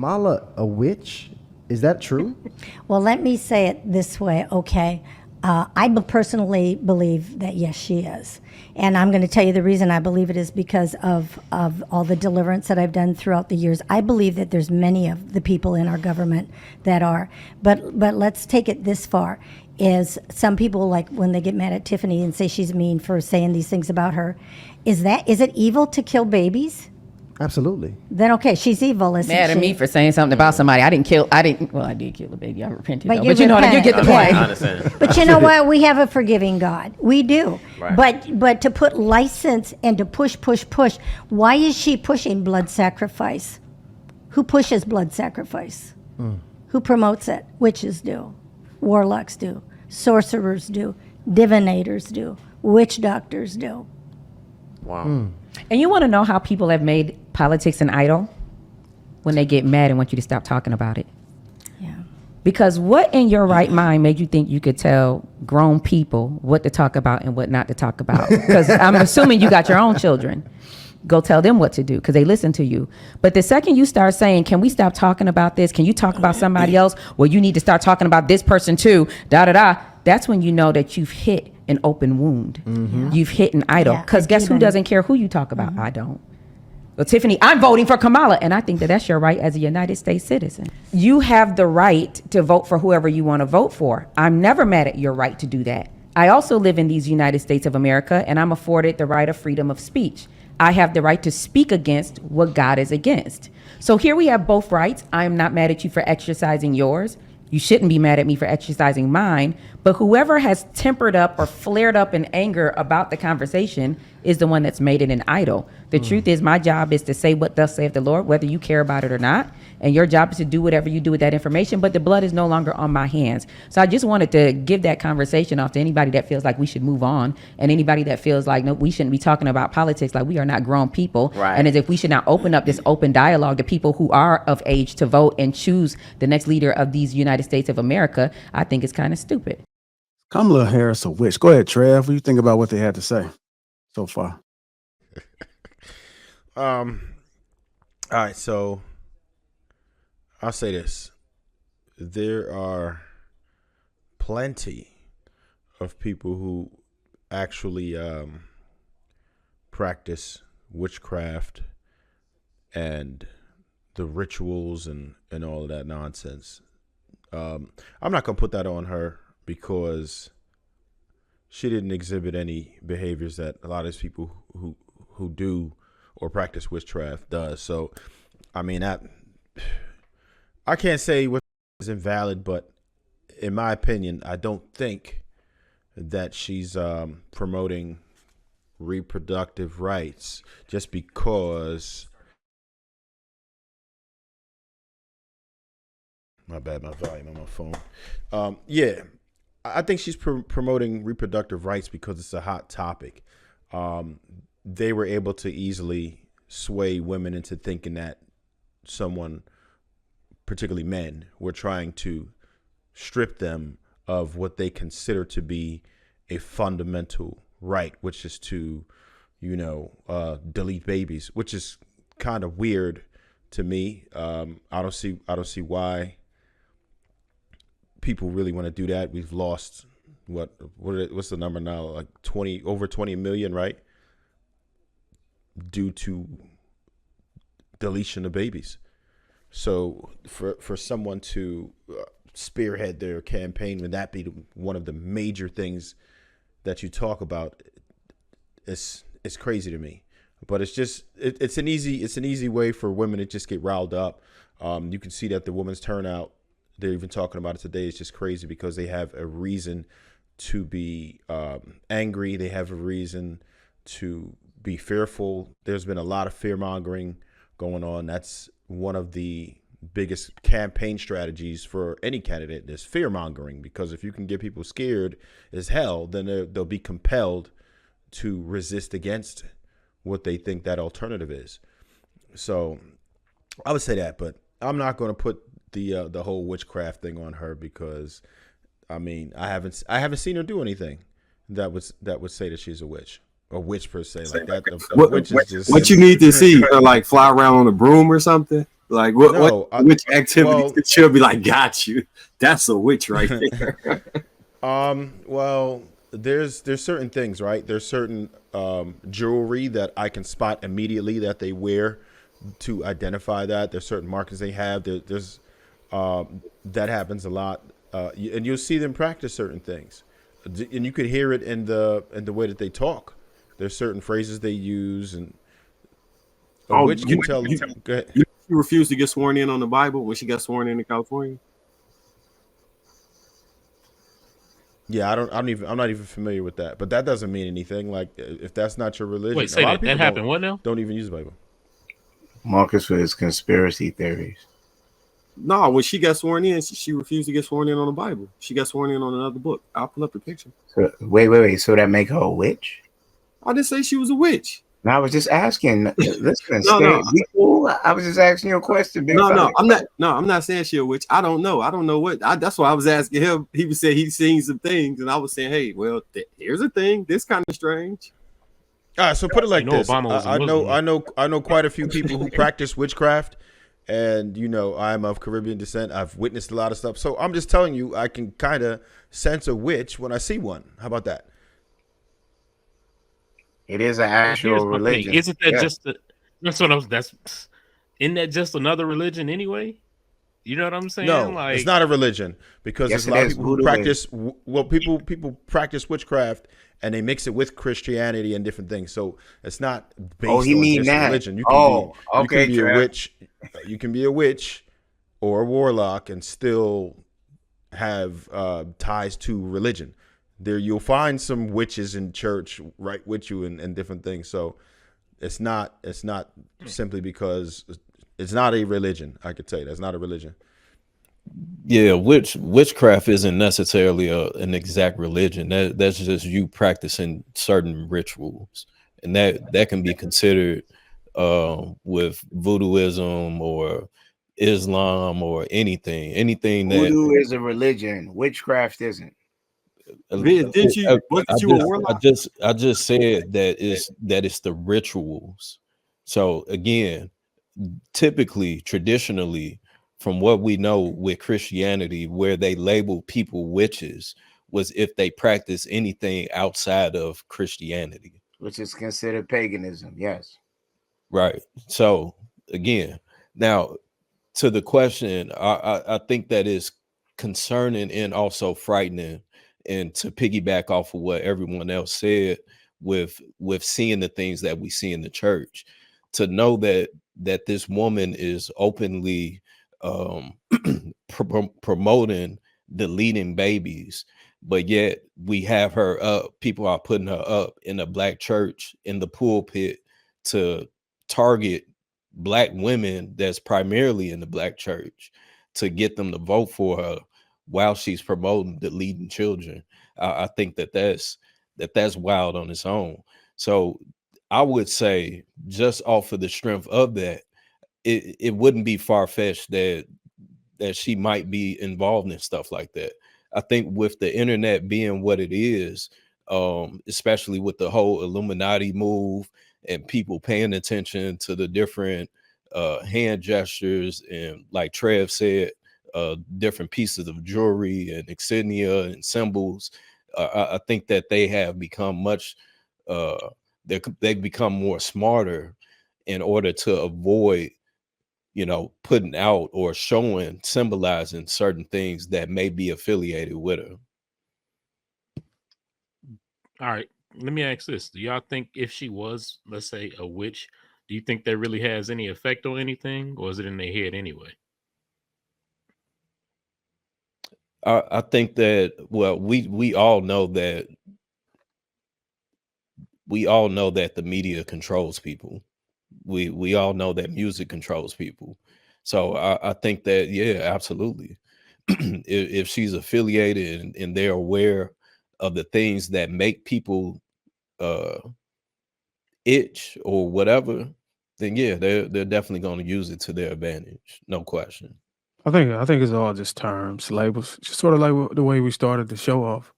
Kamala a witch? Is that true? Well, let me say it this way, okay? Personally believe that yes, she is. And I'm going to tell you the reason I believe it is because of all the deliverance that I've done throughout the years. I believe that there's many of the people in our government that are. But let's take it this far. Is some people, like when they get mad at Tiffany and say she's mean for saying these things about her, is it evil to kill babies? Absolutely. Then okay, she's evil, isn't she? Mad at me for saying something about somebody. I did kill a baby. I repented. But Though. you But you know what? You get the repent, point. yeah. I understand. But you know what? We have a forgiving God. We do. Right. But to put license and to push, why is she pushing blood sacrifice? Who pushes blood sacrifice? Who promotes it? Witches do. Warlocks do. Sorcerers do. Divinators do. Witch doctors do. Wow. And you want to know how people have made politics an idol? When they get mad and want you to stop talking about it. Yeah. Because what in your right mind made you think you could tell grown people what to talk about and what not to talk about? Because I'm assuming you got your own children. Go tell them what to do because they listen to you. But the second you start saying, can we stop talking about this? Can you talk about somebody else? Well, you need to start talking about this person too. That's when you know that you've hit an open wound. Mm-hmm. You've hit an idol. Yeah, Because guess who doesn't care who you talk about? Mm-hmm. I don't. Well, Tiffany, I'm voting for Kamala. And I think that that's your right as a United States citizen. You have the right to vote for whoever you want to vote for. I'm never mad at your right to do that. I also live in these United States of America, and I'm afforded the right of freedom of speech. I have the right to speak against what God is against. So here we have both rights. I am not mad at you for exercising yours. You shouldn't be mad at me for exercising mine. But whoever has tempered up or flared up in anger about the conversation is the one that's made it an idol. The truth is, my job is to say what thus saith the Lord, whether you care about it or not. And your job is to do whatever you do with that information. But the blood is no longer on my hands. So I just wanted to give that conversation off to anybody that feels like we should move on. And anybody that feels like, no, we shouldn't be talking about politics, like we are not grown people. Right. And as if we should not open up this open dialogue to people who are of age to vote and choose the next leader of these United States of America. I think it's kind of stupid. Kamala Harris a witch. Go ahead, Trev. What do you think about what they had to say so far? All right, so I'll say this. There are plenty of people who actually practice witchcraft and the rituals and all of that nonsense. I'm not going to put that on her because she didn't exhibit any behaviors that a lot of these people who do or practice witchcraft does. So, I mean, I can't say what is invalid, but in my opinion, I don't think that she's promoting reproductive rights just because. My bad, my volume on my phone. Yeah, I think she's promoting reproductive rights because it's a hot topic. They were able to easily sway women into thinking that someone, particularly men, were trying to strip them of what they consider to be a fundamental right, which is to, delete babies, which is kind of weird to me. I don't see why people really want to do that. We've lost what's the number now? Like over 20 million, right? Due to deletion of babies. So for someone to spearhead their campaign, would that be one of the major things that you talk about? It's crazy to me. But it's just it's an easy way for women to just get riled up. You can see that the women's turnout, they're even talking about it today, is just crazy because they have a reason to be angry. They have a reason to be fearful. There's been a lot of fear mongering going on. That's one of the biggest campaign strategies for any candidate, is fear mongering, because if you can get people scared as hell, then they'll be compelled to resist against what they think that alternative is. So I would say that, but I'm not going to put the whole witchcraft thing on her because, I mean, I haven't seen her do anything that would say that she's a witch. A witch per se, like that. What you need to see, like fly around on a broom or something? Like what No, witch activities well, she'll be like, got you. That's a witch right there. well, there's certain things, right? There's certain jewelry that I can spot immediately that they wear to identify that. There's certain markings they have. There's that happens a lot, and you'll see them practice certain things, and you could hear it in the way that they talk. There's certain phrases they use, and a Oh, witch can tell. Go ahead. she refused to get sworn in on the Bible when she got sworn in California. Yeah, I'm not even familiar with that, but that doesn't mean anything. Like, if that's not your religion, Wait, say a lot that. of people That happened. What now? don't even use the Bible. Marcus for his conspiracy theories. No, when she got sworn in, she refused to get sworn in on the Bible. She got sworn in on another book. I'll pull up the picture. So, wait. So that make her a witch? I didn't say she was a witch. No, I was just asking. Listen, No. be cool. I was just asking you a question. Big fella. I'm not saying she a witch. I don't know what. That's why I was asking him. He was saying he's seen some things, and I was saying, hey, well, here's a thing. This kind of strange. All right, so put it like this. Obama was a I know quite a few people who practice witchcraft, and I'm of Caribbean descent. I've witnessed a lot of stuff, so I'm just telling you, I can kind of sense a witch when I see one. How about that? It is an Here's actual my religion. thing. Isn't that Yeah. just isn't that just another religion anyway? You know what I'm saying? No, Like, it's not a religion because Yes, there's a lot it of is. people who Voodoo practice. Well, people practice witchcraft and they mix it with Christianity and different things. So it's not based Oh, he on mean just that. religion. You Oh, you okay, can be a Trev. witch. You can be a witch or a warlock and still have ties to religion. There, you'll find some witches in church right with you and different things. So it's not simply because it's not a religion. I could tell you that's not a religion. Yeah, witchcraft isn't necessarily an exact religion. That's just you practicing certain rituals, and that can be considered with voodooism or Islam or anything that. Voodoo is a religion. Witchcraft isn't. Didn't you? Wasn't you a warlock? I just said that it's the rituals. So again, typically, traditionally, from what we know with Christianity, where they label people witches was if they practice anything outside of Christianity. Which is considered paganism. Yes. Right. So again, now to the question, I think that is concerning and also frightening. And to piggyback off of what everyone else said with seeing the things that we see in the church, to know that this woman is openly promoting deleting babies, but yet we have her up. People are putting her up in a black church in the pulpit to target black women that's primarily in the black church to get them to vote for her while she's promoting deleting children. I think that's wild on its own. So I would say, just off of the strength of that, it wouldn't be far-fetched that she might be involved in stuff like that. I think with the internet being what it is, especially with the whole Illuminati move and people paying attention to the different hand gestures and, like Trev said, different pieces of jewelry and insignia and symbols, I think that they have become much they've become more smarter in order to avoid putting out or showing, symbolizing certain things that may be affiliated with her. all right, let me ask this. Do y'all think if she was, let's say, a witch, do you think that really has any effect on anything, or is it in their head anyway? I think that, well, we all know that the media controls people. We all know that music controls people. So I think that, yeah, absolutely. if she's affiliated and they're aware of the things that make people itch or whatever, then yeah, they're definitely going to use it to their advantage. No question. I think it's all just terms, labels, just sort of like the way we started the show off.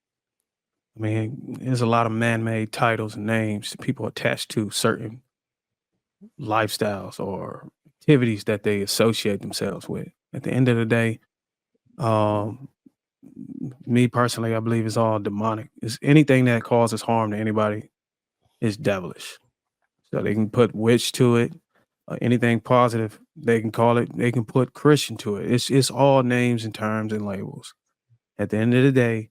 I mean, there's a lot of man-made titles and names that people attach to certain lifestyles or activities that they associate themselves with. At the end of the day, me personally, I believe it's all demonic. It's anything that causes harm to anybody is devilish. So they can put witch to it, anything positive they can call it. They can put Christian to it. It's all names and terms and labels. At the end of the day,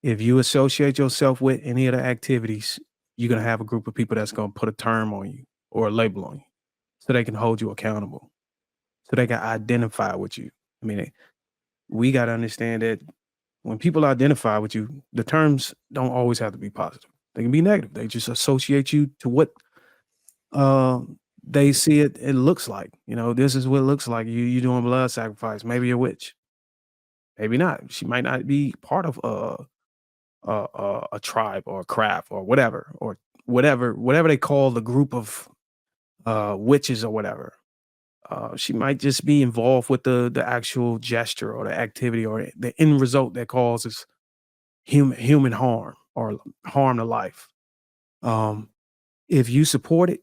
if you associate yourself with any of the activities, you're gonna have a group of people that's gonna put a term on you or a label on you, so they can hold you accountable, so they can identify with you. I mean, we got to understand that when people identify with you, the terms don't always have to be positive. They can be negative. They just associate you to what they see it looks like. You know, this is what it looks like. You doing blood sacrifice. Maybe you're a witch. Maybe not. She might not be part of a tribe or a craft or whatever they call the group of witches or whatever. She might just be involved with the actual gesture or the activity or the end result that causes human harm or harm to life. If you support it,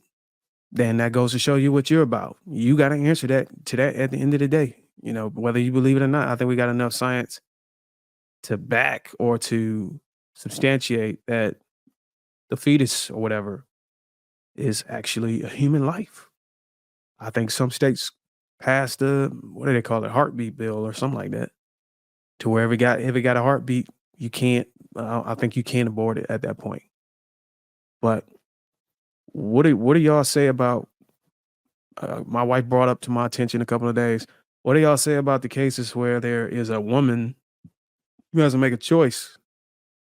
then that goes to show you what you're about. You got to answer that at the end of the day. You know, whether you believe it or not, I think we got enough science to back or to substantiate that the fetus or whatever is actually a human life. I think some states passed what do they call it, heartbeat bill or something like that, to where if it got a heartbeat, you can't. I think you can't abort it at that point. But what do y'all say about? My wife brought up to my attention a couple of days. What do y'all say about the cases where there is a woman who has to make a choice,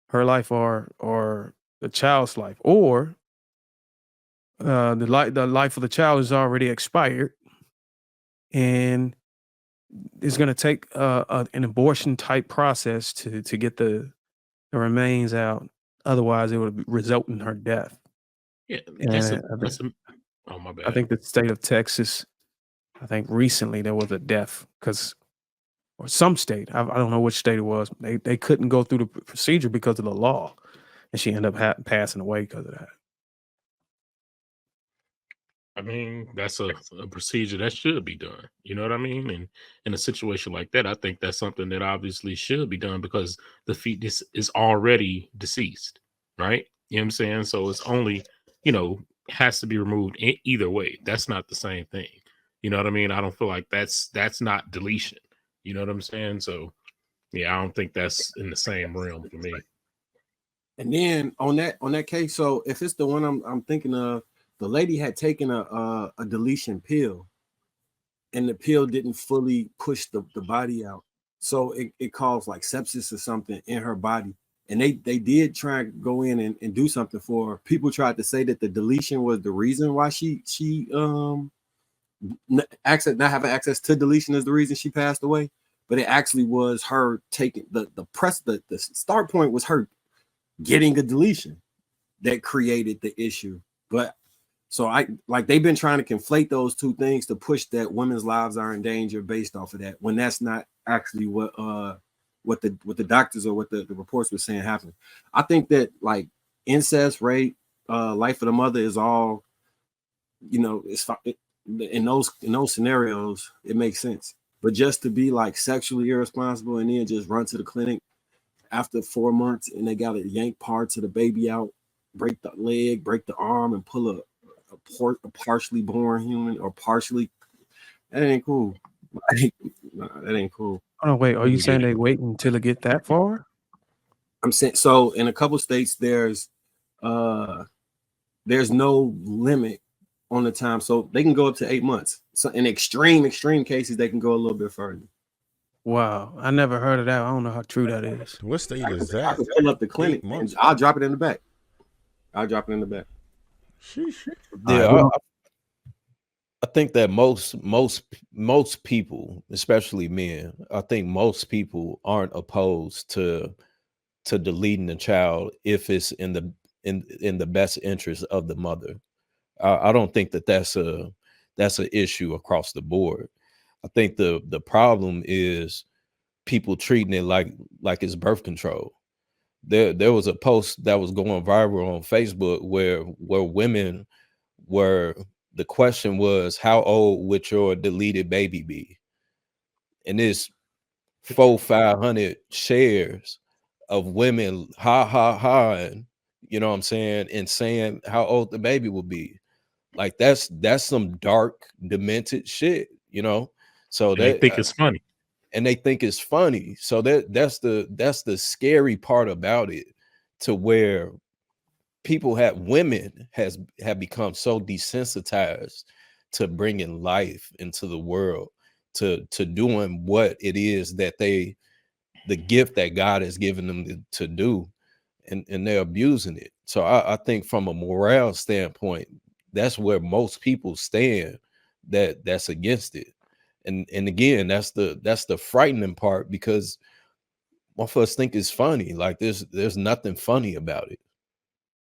her life or the child's life, or the life of the child is already expired, and it's going to take an abortion type process to get the remains out. Otherwise, it would result in her death. Yeah, And oh my bad. I think the state of Texas, I think recently there was a death or some state, I don't know which state it was. They couldn't go through the procedure because of the law, and she ended up passing away because of that. I mean, that's a procedure that should be done. You know what I mean? And in a situation like that, I think that's something that obviously should be done because the fetus is already deceased, right? You know what I'm saying? So it's only, has to be removed either way. That's not the same thing. You know what I mean? I don't feel like that's not deletion. You know what I'm saying? So yeah, I don't think that's in the same realm for me. And then on that case, so if it's the one I'm thinking of, the lady had taken a deletion pill, and the pill didn't fully push the body out, so it caused like sepsis or something in her body. And they did try to go in and do something for her. People tried to say that the deletion was the reason why she not having access to deletion is the reason she passed away, but it actually was her taking the start point was her getting a deletion that created the issue. But so they've been trying to conflate those two things to push that women's lives are in danger based off of that, when that's not actually what the doctors or what the reports were saying happened. I think that like incest, rape, life of the mother is all, it's in those scenarios it makes sense. But just to be like sexually irresponsible and then just run to the clinic after 4 months and they got to yank parts of the baby out, break the leg, break the arm, and pull a partially born human or partially, that ain't cool. That ain't cool. Oh wait, are you saying they wait until it get that far? I'm saying, so in a couple states there's no limit on the time, so they can go up to 8 months. So in extreme cases they can go a little bit further. Wow, I never heard of that. I don't know how true that is. What state is that? I can pull up the clinic and I'll drop it in the back. Yeah, I think that most people, especially men, I think most people aren't opposed to deleting the child if it's in the best interest of the mother. I don't think that's an issue across the board. I think the problem is people treating it like it's birth control. There was a post that was going viral on Facebook where women were the question was, how old would your deleted baby be? And this 500 shares of women and you know what I'm saying, and saying how old the baby will be. Like that's some dark, demented shit, you know. So And they that think it's funny. and they think it's funny. So that's the scary part about it, to where women have become so desensitized to bringing life into the world, to doing what it is that the gift that God has given them to do, and they're abusing it. So I think from a morale standpoint, that's where most people stand, that's against it. And again, that's the frightening part, because most of us think it's funny. Like there's nothing funny about it.